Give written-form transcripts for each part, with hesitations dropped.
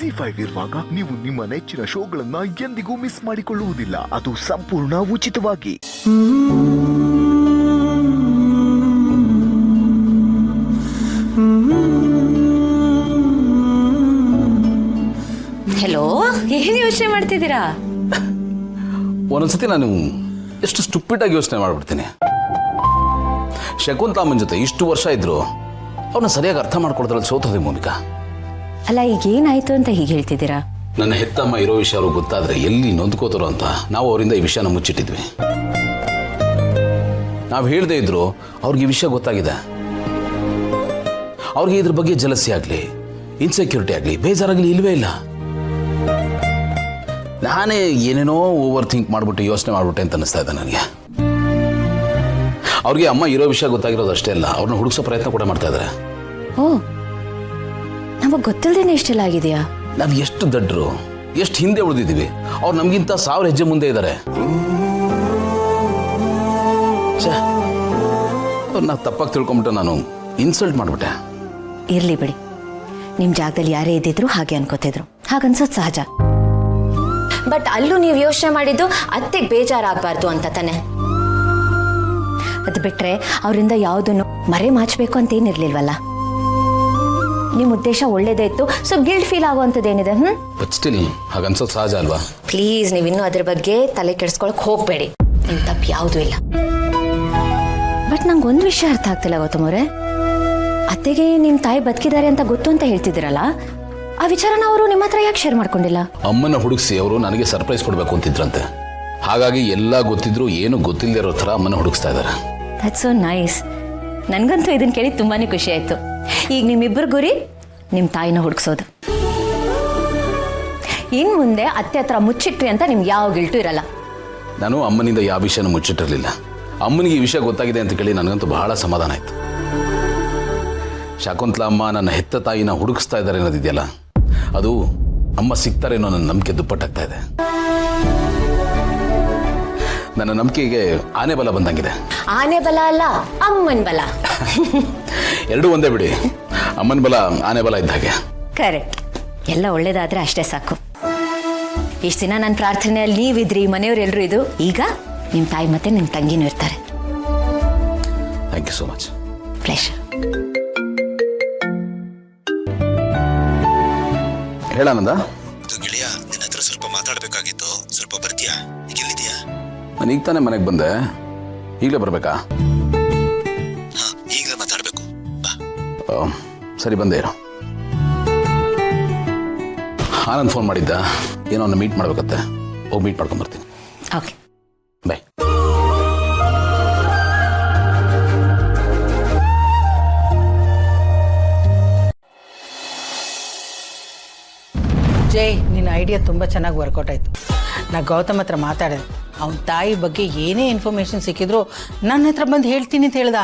ZEE5 ಇರುವಾಗ ನೀವು ನಿಮ್ಮ ನೆಚ್ಚಿನ ಶೋಗಳನ್ನ ಎಂದಿಗೂ ಮಿಸ್ ಮಾಡಿಕೊಳ್ಳುವುದಿಲ್ಲ. ಅದು ಸಂಪೂರ್ಣ ಉಚಿತವಾಗಿ. ಹೆಲೋ, ಏನು ಯೋಚನೆ ಮಾಡ್ತಿದ್ದೀರಾ? ಒಂದೊಂದ್ಸತಿ ನಾನು ಎಷ್ಟು ಸ್ಟುಪಿಡ್ ಆಗಿ ಯೋಚನೆ ಮಾಡ್ಬಿಡ್ತೀನಿ. ಶಕುಂತಲಮ್ಮನ ಜೊತೆ ಇಷ್ಟು ವರ್ಷ ಇದ್ರು ಅವ್ರನ್ನ ಸರಿಯಾಗಿ ಅರ್ಥ ಮಾಡ್ಕೊಡ್ತಾರಲ್ಲಿ ಸೋತದೆ ಭೂಮಿಕಾ. ಅಲ್ಲ, ಈಗ ಏನಾಯ್ತು ಅಂತ ಹೀಗೆ ಹೇಳ್ತಿದ್ದೀರಾ? ನನ್ನ ಹೆತ್ತಮ್ಮ ಇರೋ ವಿಷಯ ಅವ್ರಿಗೆ ಗೊತ್ತಾದ್ರೆ ಎಲ್ಲಿ ನೊಂದ್ಕೋತಾರೋ ಅಂತ ನಾವು ಅವರಿಂದ ಈ ವಿಷಯನ ಮುಚ್ಚಿಟ್ಟಿದ್ವಿ. ನಾವು ಹೇಳದೇ ಇದ್ರು ಅವ್ರಿಗೆ ಈ ವಿಷಯ ಗೊತ್ತಾಗಿದೆ. ಅವ್ರಿಗೆ ಇದ್ರ ಬಗ್ಗೆ ಜಲಸಿ ಆಗಲಿ, ಇನ್ಸೆಕ್ಯೂರಿಟಿ ಆಗಲಿ, ಬೇಜಾರಾಗಲಿ ಇಲ್ವೇ ಇಲ್ಲ. ನಾನೇ ಏನೇನೋ ಓವರ್ ಥಿಂಕ್ ಮಾಡಿಬಿಟ್ಟು ಯೋಚನೆ ಮಾಡಿಬಿಟ್ಟೆ ಅಂತ ಅನ್ನಿಸ್ತಾ ಇದೆ ನನಗೆ. ಅವ್ರಿಗೆ ಅಮ್ಮ ಇರೋ ವಿಷಯ ಗೊತ್ತಾಗಿರೋದು ಅಷ್ಟೇ ಅಲ್ಲ, ಅವ್ರನ್ನ ಹುಡುಕ್ಸೋ ಪ್ರಯತ್ನ ಕೂಡ ಮಾಡ್ತಾ ಇದ್ದಾರೆ. ಓ, ನಮಗೆ ಗೊತ್ತಿಲ್ಲದೇನೆ ಇಷ್ಟೆಲ್ಲ ಆಗಿದೆಯಾ? ನಾವು ಎಷ್ಟು ದಡ್ರು, ಎಷ್ಟು ಹಿಂದೆ ಉಳಿದಿದ್ದೀವಿ. ಅವ್ರು ನಮಗಿಂತ 1000 ಹೆಜ್ಜೆ ಮುಂದೆ ಇದ್ದಾರೆ. ಅವ್ರನ್ನ ತಪ್ಪಾಗಿ ತಿಳ್ಕೊಂಬಿಟ್ಟು ನಾನು ಇನ್ಸಲ್ಟ್ ಮಾಡಿಬಿಟ್ಟೆ. ಇರ್ಲಿ ಬಿಡಿ, ನಿಮ್ಮ ಜಾಗದಲ್ಲಿ ಯಾರೇ ಇದ್ದಿದ್ರು ಹಾಗೆ ಅನ್ಕೋತಿದ್ರು. ಹಾಗನ್ಸೋದು ಸಹಜ. ಬಟ್ ಅಲ್ಲೂ ನೀವು ಯೋಚನೆ ಮಾಡಿದ್ದು ಅತ್ತೆಗೆ ಬೇಜಾರಾಗಬಾರ್ದು ಅಂತ ತಾನೆ. ಅದು ಬಿಟ್ರೆ ಅವರಿಂದ ಯಾವುದನ್ನು ಮರೆ ಮಾಚಬೇಕು ಅಂತ ಏನಿರ್ಲಿಲ್ವಲ್ಲ. ನಿಮ್ಮ ಉದ್ದೇಶ ಒಳ್ಳೇದೇ ಇತ್ತು. ಸೊ ಗಿಲ್ಟ್ ಫೀಲ್ ಆಗುವಂಥದ್ದೇನಿದೆ? ಬಟ್ ಸ್ಟಿಲ್ ಹಾಗನ್ಸೋದು ಸಹಜ ಅಲ್ವಾ? ಪ್ಲೀಸ್, ನೀವಿನ್ನೂ ಅದ್ರ ಬಗ್ಗೆ ತಲೆ ಕೆಡಿಸ್ಕೊಳಕ್ ಹೋಗಬೇಡಿ. ನಿಮ್ಮ ತಪ್ಪು ಯಾವುದೂ ಇಲ್ಲ. ಬಟ್ ನಂಗೆ ಒಂದು ವಿಷಯ ಅರ್ಥ ಆಗ್ತಿಲ್ಲ ಗೌತಮವ್ರೆ. ಅತ್ತೆಗೆ ನಿಮ್ಮ ತಾಯಿ ಬದುಕಿದ್ದಾರೆ ಅಂತ ಗೊತ್ತು ಅಂತ ಹೇಳ್ತಿದ್ದೀರಲ್ಲ, ಆ ವಿಚಾರನ ಅವರು ನಿಮ್ಮ ಹತ್ರ ಯಾಕೆ ಶೇರ್ ಮಾಡ್ಕೊಂಡಿಲ್ಲ? ಅಮ್ಮನ ಹುಡುಗಿಸಿ ಅವರು ನನಗೆ ಸರ್ಪ್ರೈಸ್ ಕೊಡಬೇಕು ಅಂತಿದ್ರಂತೆ. ಹಾಗಾಗಿ ಎಲ್ಲ ಗೊತ್ತಿದ್ರು ಏನು ಗೊತ್ತಿಲ್ಲದೆ ಇರೋ ಥರ ಅಮ್ಮನ ಹುಡುಕ್ಸ್ತಾ ಇದ್ದಾರೆ. That's so nice. ನನಗಂತೂ ಇದನ್ನು ಕೇಳಿ ತುಂಬಾನೇ ಖುಷಿ ಆಯಿತು. ಈಗ ನಿಮ್ಮಿಬ್ಬರ ಗುರಿ ನಿಮ್ಮ ತಾಯಿನ ಹುಡುಕ್ಸೋದು. ಇನ್ನು ಮುಂದೆ ಅತ್ತೆ ಹತ್ರ ಮುಚ್ಚಿಟ್ರಿ ಅಂತ ನಿಮ್ಗೆ ಯಾವ ಗಿಲ್ಟು ಇರಲ್ಲ. ನಾನು ಅಮ್ಮನಿಂದ ಯಾವ ವಿಷಯನೂ ಮುಚ್ಚಿಟ್ಟಿರಲಿಲ್ಲ. ಅಮ್ಮನಿಗೆ ಈ ವಿಷಯ ಗೊತ್ತಾಗಿದೆ ಅಂತ ಕೇಳಿ ನನಗಂತೂ ಬಹಳ ಸಮಾಧಾನ ಆಯಿತು. ಶಕುಂತಲಾ ಅಮ್ಮ ನನ್ನ ಹೆತ್ತ ತಾಯಿನ ಹುಡುಕಿಸ್ತಾ ಇದ್ದಾರೆ ಅನ್ನೋದಿದೆಯಲ್ಲ, ಅದು ಅಮ್ಮ ಸಿಗ್ತಾರೆ ಅನ್ನೋ ನನ್ನ ನಂಬಿಕೆ ದುಪ್ಪಟ್ಟಾಗ್ತಾ ಇದೆ. ನನ್ನ ನಂಬಿಕೆಗೆ ಆನೆ ಬಲ ಬಂದಂಗಿದೆ. ಆನೆ ಬಲ ಅಲ್ಲ, ಅಮ್ಮನ ಬಲ. ಎರಡೂ ಒಂದೇ ಬಿಡಿ. ಅಮ್ಮನ ಬಲ ಆನೆ ಬಲ ಇದ್ದ ಹಾಗೆ. ಕರೆಕ್ಟ್. ಎಲ್ಲ ಒಳ್ಳೇದಾದ್ರೆ ಅಷ್ಟೇ ಸಾಕು. ಇಷ್ಟು ದಿನ ನನ್ನ ಪ್ರಾರ್ಥನೆಯಲ್ಲಿ ನೀವಿದ್ರಿ, ಮನೆಯವರೆಲ್ಲರೂ ಇದು. ಈಗ ನಿಮ್ಮ ತಾಯಿ ಮತ್ತೆ ನಿಮ್ಮ ತಂಗಿನೂ ಇರ್ತಾರೆ. Thank you so much. Pleasure. ಹೇಳಾನಂದ, ಗೆಳೆಯ, ನಿನ್ನ ಹತ್ರ ಸ್ವಲ್ಪ ಮಾತಾಡಬೇಕಾಗಿತ್ತು. ಸ್ವಲ್ಪ ಬರ್ತೀಯಾ? ಈಗ ಎಲ್ಲಿದೆಯಾ? ನಾನು ಈಗ ತಾನೇ ಮನೆಗೆ ಬಂದೆ. ಈಗಲೇ ಬರಬೇಕಾ? ಹಾ, ಈಗಲೇ ಮಾತಾಡಬೇಕು. ಬಾ. ಸರಿ, ಬಂದೆ ಇರು. ಆನಂದ್ ಫೋನ್ ಮಾಡಿದ್ದ, ಏನೋ ಅವನ್ನ ಮೀಟ್ ಮಾಡ್ಬೇಕತ್ತೆ. ಹೋಗಿ ಮೀಟ್ ಮಾಡ್ಕೊಂಡ್ಬರ್ತೀನಿ. ಓಕೆ, ಬಾಯ್. ಜೈ, ನಿನ್ನ ಐಡಿಯಾ ತುಂಬ ಚೆನ್ನಾಗಿ ವರ್ಕೌಟ್ ಆಯಿತು. ನಾ ಗೌತಮ್ ಹತ್ರ ಮಾತಾಡಿದೆ. ಅವನ ತಾಯಿ ಬಗ್ಗೆ ಏನೇ ಇನ್ಫಾರ್ಮೇಶನ್ ಸಿಕ್ಕಿದ್ರು ನನ್ನ ಹತ್ರ ಬಂದು ಹೇಳ್ತೀನಿ ಅಂತ ಹೇಳ್ದ.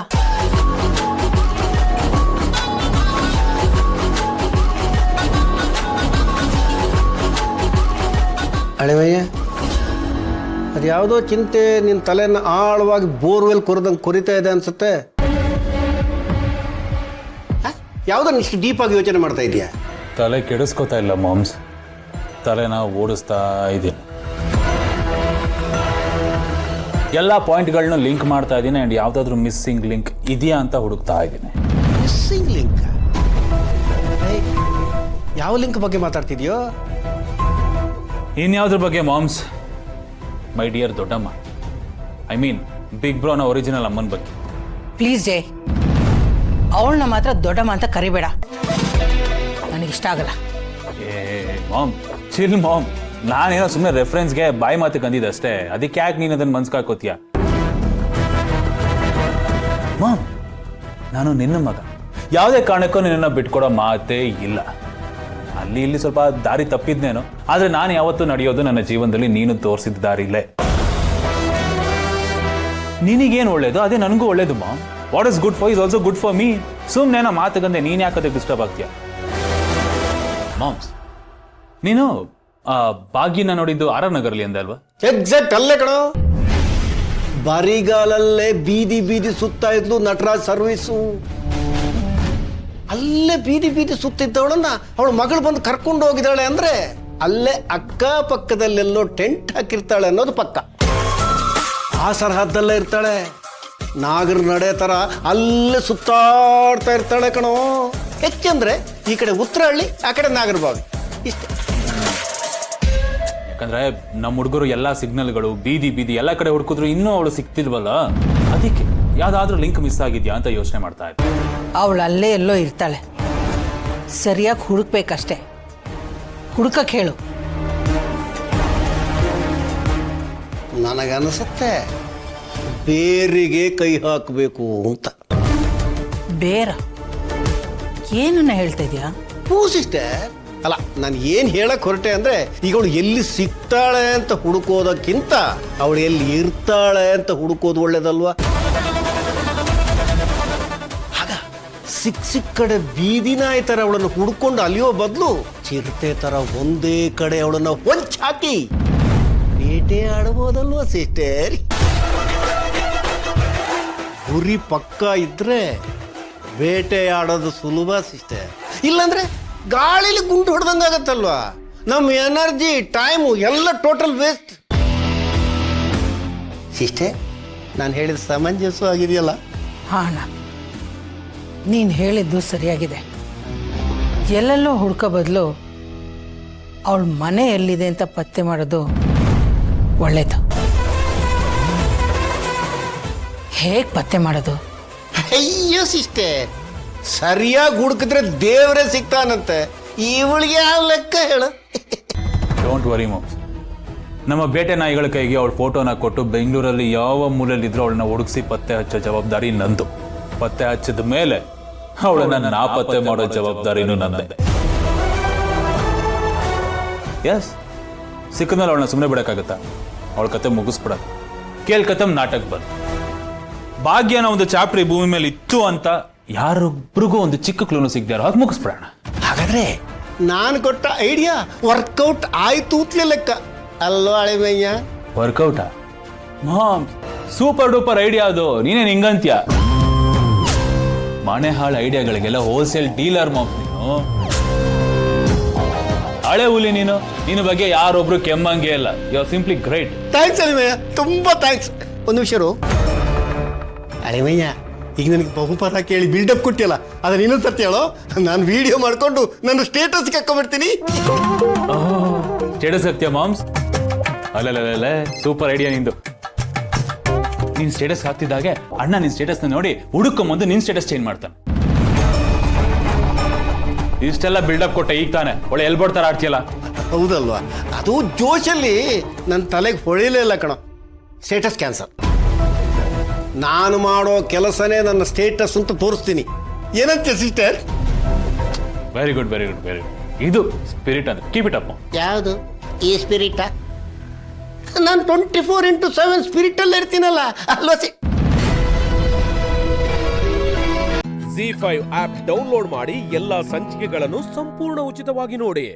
ಅಳೆವಯ್ಯ, ಅದು ಯಾವುದೋ ಚಿಂತೆ ನಿನ್ನ ತಲೆಯನ್ನು ಆಳವಾಗಿ ಬೋರ್ವೆಲ್ ಕೊರೆದಂಗೆ ಕೊರಿತಾ ಇದೆ ಅನ್ಸುತ್ತೆ. ಯಾವುದೋ ಇಷ್ಟು ಡೀಪಾಗಿ ಯೋಚನೆ ಮಾಡ್ತಾ ಇದೆಯಾ? ತಲೆ ಕೆಡಿಸ್ಕೋತಾ ಇಲ್ಲ ಮಾಮ್ಸ್, ತಲೆನ ಓಡಿಸ್ತಾ ಇದ್ದೀನಿ. ಎಲ್ಲ ಪಾಯಿಂಟ್ಗಳನ್ನ ಲಿಂಕ್ ಮಾಡ್ತಾ ಇದ್ದೀನಿ. ಆ್ಯಂಡ್ ಯಾವುದಾದ್ರೂ ಮಿಸ್ಸಿಂಗ್ ಲಿಂಕ್ ಇದೆಯಾ ಅಂತ ಹುಡುಕ್ತಾ ಇದ್ದೀನಿ. Missing link? ಯಾವ ಲಿಂಕ್ ಬಗ್ಗೆ ಮಾತಾಡ್ತಿದ್ಯೋ? ಇನ್ಯಾವುದ್ರ ಬಗ್ಗೆ ಮಾಮ್ಸ್? ಮೈ ಡಿಯರ್ ದೊಡ್ಡಮ್ಮ, ಐ ಮೀನ್ ಬಿಗ್ ಬ್ರೋನ ಒರಿಜಿನಲ್ ಅಮ್ಮನ ಬಗ್ಗೆ. ಪ್ಲೀಸ್ ಜೈ, ಅವಳನ್ನ ಮಾತ್ರ ದೊಡ್ಡಮ್ಮ ಅಂತ ಕರಿಬೇಡ. ನನಗಿಷ್ಟ ಆಗಲ್ಲ. ಏ ಮಾಮ್, ಚಿಲ್ ಮಾಮ್. ನಾನೇನೋ ಸುಮ್ಮನೆ ರೆಫರೆನ್ಸ್ಗೆ ಬಾಯಿ ಮಾತು ಕಂದಿದ್ದೆ ಅಷ್ಟೇ. ಅದಕ್ಕೆ ಯಾಕೆ ನೀನು ಅದನ್ನು ಮನ್ಸ್ಕಾಕೋತೀಯ? ಮಾಮ್, ನಾನು ನಿನ್ನ ಮಗ. ಯಾವುದೇ ಕಾರಣಕ್ಕೂ ನಿನ್ನನ್ನು ಬಿಟ್ಕೊಡೋ ಮಾತೇ ಇಲ್ಲ. ಅಲ್ಲಿ ಇಲ್ಲಿ ಸ್ವಲ್ಪ ದಾರಿ ತಪ್ಪಿದ್ನೇನೋ, ಆದರೆ ನಾನು ಯಾವತ್ತೂ ನಡೆಯೋದು ನನ್ನ ಜೀವನದಲ್ಲಿ ನೀನು ತೋರಿಸಿದ ದಾರಿಲೇ. ನಿನಗೇನು ಒಳ್ಳೇದು ಅದೇ ನನಗೂ ಒಳ್ಳೇದು ma'am. What is good for us also good for me. ಸುಮ್ಮನೆ ಮಾತುಗಂದೆ ನೀನು ಯಾಕಂದ್ರೆ ಡಿಸ್ಟರ್ಬ್ ಆಗ್ತೀಯ? ಮಾಮ್ಸ್, ನೀನು ಭಾಗ್ಯನ ನೋಡಿದ್ದು ಆರ್ ನಗರಲ್ಲಿ ಅಂದೆ ಅಲ್ವಾ? ಎಕ್ಸಾಕ್ಟ್ ಅಲ್ಲೇ ಕಣೋ. ಬರಿಗಾಲಲ್ಲೇ ಬೀದಿ ಬೀದಿ ಸುತ್ತಾ ಇದ್ಲು ನಟರಾಜ್ ಸರ್ವಿಸು. ಅಲ್ಲೇ ಬೀದಿ ಬೀದಿ ಸುತ್ತಿದ್ದವಳನ್ನ ಅವಳ ಮಗಳು ಬಂದು ಕರ್ಕೊಂಡು ಹೋಗಿದ್ದಾಳೆ ಅಂದ್ರೆ ಅಲ್ಲೇ ಅಕ್ಕಪಕ್ಕದಲ್ಲೆಲ್ಲೋ ಟೆಂಟ್ ಹಾಕಿರ್ತಾಳೆ ಅನ್ನೋದು ಪಕ್ಕ. ಆ ಸರಹದ್ದಲ್ಲೇ ಇರ್ತಾಳೆ, ನಾಗರ ನಡೆ ಥರ ಅಲ್ಲೇ ಸುತ್ತಾಡ್ತಾ ಇರ್ತಾಳೆ ಕಣೋ. ಹೆಚ್ಚಂದ್ರೆ ಈ ಕಡೆ ಉತ್ತರಹಳ್ಳಿ, ಆ ಕಡೆ ನಾಗರಬಾವಿ, ಇಷ್ಟೇ. ಯಾಕಂದ್ರೆ ನಮ್ಮ ಹುಡುಗರು ಎಲ್ಲ ಸಿಗ್ನಲ್ಗಳು ಬೀದಿ ಬೀದಿ ಎಲ್ಲ ಕಡೆ ಹುಡುಕಿದ್ರು ಇನ್ನೂ ಅವಳು ಸಿಗ್ತಿಲ್ವಲ್ಲ, ಅದಕ್ಕೆ ಯಾವ್ದಾದ್ರೂ ಲಿಂಕ್ ಮಿಸ್ ಆಗಿದ್ಯಾ ಅಂತ ಯೋಚನೆ ಮಾಡ್ತಾ ಇದ್ದೆ. ಅವಳು ಅಲ್ಲೇ ಎಲ್ಲೋ ಇರ್ತಾಳೆ, ಸರಿಯಾಗಿ ಹುಡುಕ್ಬೇಕಷ್ಟೆ. ಹುಡುಕಕ್ಕೆ ಹೇಳು. ನನಗನ್ಸುತ್ತೆ ಬೇರಿಗೆ ಕೈ ಹಾಕಬೇಕು ಅಂತ. ಬೇರ ಏನನ್ನ ಹೇಳ್ತಾ ಇದೀಯಾ? ಪೂಸಿಷ್ಟೇ ಅಲ್ಲ, ನಾನು ಏನು ಹೇಳಕ್ ಹೊರಟೆ ಅಂದ್ರೆ, ಈಗ ಅವಳು ಎಲ್ಲಿ ಸಿಗ್ತಾಳೆ ಅಂತ ಹುಡುಕೋದಕ್ಕಿಂತ ಅವಳು ಎಲ್ಲಿ ಇರ್ತಾಳೆ ಅಂತ ಹುಡುಕೋದು ಒಳ್ಳೇದಲ್ವಾ? ಆಗ ಸಿಕ್ಕ ಕಡೆ ಬೀದಿ ನಾಯಿ ಥರ ಅವಳನ್ನು ಹುಡ್ಕೊಂಡು ಅಲಿಯೋ ಬದಲು ಚಿರತೆ ಥರ ಒಂದೇ ಕಡೆ ಅವಳನ್ನು ಹೊಂಚಾಕಿ ಬೇಟೆ ಆಡಬಹುದಲ್ವಾ ಸಿಸ್ಟರ್? ಗುರಿ ಪಕ್ಕ ಇದ್ರೆ ಬೇಟೆ ಆಡೋದು ಸುಲಭ ಸಿಸ್ಟರ್. ಇಲ್ಲಾಂದ್ರೆ ಗಾಳಿಲಿ ಗುಂಡು ಹೊಡೆದಂಗಾಗತ್ತಲ್ವಾ? ನಮ್ಮ ಎನರ್ಜಿ, ಟೈಮು ಎಲ್ಲ ಟೋಟಲ್ ವೇಸ್ಟ್. ಸಿಸ್ಟರ್, ನಾನು ಹೇಳಿದ ಸಮಂಜಸ ಆಗಿದೆಯಲ್ಲ? ಹಾಂ, ನೀನು ಹೇಳಿದ್ದು ಸರಿಯಾಗಿದೆ. ಎಲ್ಲೆಲ್ಲೋ ಹುಡ್ಕೋ ಬದಲು ಅವಳ ಮನೆ ಎಲ್ಲಿದೆ ಅಂತ ಪತ್ತೆ ಮಾಡೋದು ಒಳ್ಳೇದು. ಹೇಗೆ ಪತ್ತೆ ಮಾಡೋದು? ಅಯ್ಯೋ ಸಿಸ್ಟರ್, ಸರಿಯಾಗಿ ಹುಡುಕಿದ್ರೆ ದೇವರೇ ಸಿಗ್ತಾನಂತೆ. ಇವಳಿಗೆ ಯಾವ ಲೆಕ್ಕ ಹೇಳು? ಡೋಂಟ್ ವರಿ ಮಾಮ್ಸ್, ನಮ್ಮ ಬೇಟೆ ನಾಯಿಗಳ ಕೈಗೆ ಅವಳ ಫೋಟೋನ ಕೊಟ್ಟು ಬೆಂಗಳೂರಲ್ಲಿ ಯಾವ ಮೂಲೆಯಲ್ಲಿದ್ರು ಅವಳನ್ನ ಹುಡುಕಿಸಿ ಪತ್ತೆ ಹಚ್ಚೋ ಜವಾಬ್ದಾರಿ ನಂದು. ಪತ್ತೆ ಹಚ್ಚಿದ ಮೇಲೆ ಅವಳನ್ನ ನಾಪತ್ತೆ ಮಾಡೋ ಜವಾಬ್ದಾರಿನೂ ನಂದೆ. ಎಸ್, ಸಿಕ್ಕದ್ಮೇಲೆ ಅವಳನ್ನ ಸುಮ್ಮನೆ ಬಿಡಕ್ಕಾಗತ್ತಾ? ಅವಳ ಕತೆ ಮುಗಿಸ್ಬಿಡೋದು. ಕೇಳ್ಕತ್ತಮ್ ನಾಟಕ ಬಂದು ಭಾಗ್ಯನ ಒಂದು ಚಾಪ್ಟರ್ ಈ ಭೂಮಿ ಮೇಲೆ ಇತ್ತು ಅಂತ ಯಾರೊಬ್ರಿಗೂ ಒಂದು ಚಿಕ್ಕ ಕ್ಲೂನು ಸಿಗ್ದಾರೋ ಹಾಗೆ ಮುಗಿಸ್ಬಿಡೋಣ. ಹಾಗಾದ್ರೆ ನಾನು ಕೊಟ್ಟ ಐಡಿಯಾ ವರ್ಕೌಟ್ ಆಯ್ತು ಅಂತಲೇ ಲೆಕ್ಕ ಅಲ್ವಾ ಅಳಿಮಯ್ಯ? ವರ್ಕೌಟಾ? ಮಾಮ್, ಸೂಪರ್ ಡೂಪರ್ ಐಡಿಯಾ ಅದು. ನೀನೇನು ಹಿಂಗಂತ್ಯ? ಮನೆ ಹಾಳು ಐಡಿಯಾಗಳಿಗೆಲ್ಲ ಹೋಲ್ಸೇಲ್ ಡೀಲರ್ ಮಾಮ್ ನೀನು. ಹಳೆ ಹುಲಿ ನೀನು. ನಿನ್ನ ಬಗ್ಗೆ ಯಾರೊಬ್ರು ಕೆಮ್ಮಂಗೆ ಇಲ್ಲ. You are simply great. Thanks ಅಳಿಮಯ್ಯ, ತುಂಬಾ ಥ್ಯಾಂಕ್ಸ್. ಒಂದು ನಿಮಿಷ ಅಳಿಮಯ್ಯ, ಈಗ ನನಗೆ ಬಹುಪಾಠ ಕೇಳಿ ಬಿಲ್ಡಪ್ ಕೊಟ್ಟಿಯಲ್ಲ, ಅದನ್ನ ಇನ್ನೊಂದು ಸರ್ತಿ ಹೇಳೋ. ನಾನು ವಿಡಿಯೋ ಮಾಡ್ಕೊಂಡು ನನ್ನ ಸ್ಟೇಟಸ್ಗೆ ಹಾಕೊಂಡ್ಬಿಡ್ತೀನಿ. ಸ್ಟೇಟಸ್ ಹಾಕ್ತೀಯ ಮಾಮ್ಸ್? ಅಲ್ಲಲ್ಲ, ಸೂಪರ್ ಐಡಿಯಾ ನಿಂದು. ನೀನ್ ಸ್ಟೇಟಸ್ ಹಾಕ್ತಿದ್ದಾಗೆ ಅಣ್ಣ ನಿನ್ ಸ್ಟೇಟಸ್ ನೋಡಿ ಹುಡುಕೊಂಬಂದು ನಿನ್ ಸ್ಟೇಟಸ್ ಚೇಂಜ್ ಮಾಡ್ತಾನೆ. ಇಷ್ಟೆಲ್ಲ ಬಿಲ್ಡಪ್ ಕೊಟ್ಟ ಈಗ ತಾನೆ ಒಳ್ಳೆ ಎಲ್ಬೋರ್ಡ್ ತರ ಆಡ್ತೀಯಲ್ಲ. ಹೌದಲ್ವಾ? ಅದು ಜೋಶಲ್ಲಿ ನನ್ನ ತಲೆಗೆ ಹೊಳಿಲೇ ಇಲ್ಲ ಕಣ. Status cancel. ನಾನು ಮಾಡೋ ಕೆಲಸನೇ ನನ್ನ ಸ್ಟೇಟಸ್ ಅಂತ ತೋರಿಸ್ತೀನಿ. ಏನಂತೆ ಸಿಸ್ಟರ್? Very good. ಇದು ಸ್ಪಿರಿಟ್ ಅಂದ್ರೆ. Keep it up. ಯಾವುದು ಈ ಸ್ಪಿರಿಟ? ನಾನು 24/7 ಸ್ಪಿರಿಟಲ್ಲಿ ಇರ್ತೀನಲ್ಲ ಅಲ್ವಾ? ZEE5 ಆಪ್ ಡೌನ್ಲೋಡ್ ಮಾಡಿ ಎಲ್ಲಾ ಸಂಚಿಕೆಗಳನ್ನು ಸಂಪೂರ್ಣ ಉಚಿತವಾಗಿ ನೋಡಿ.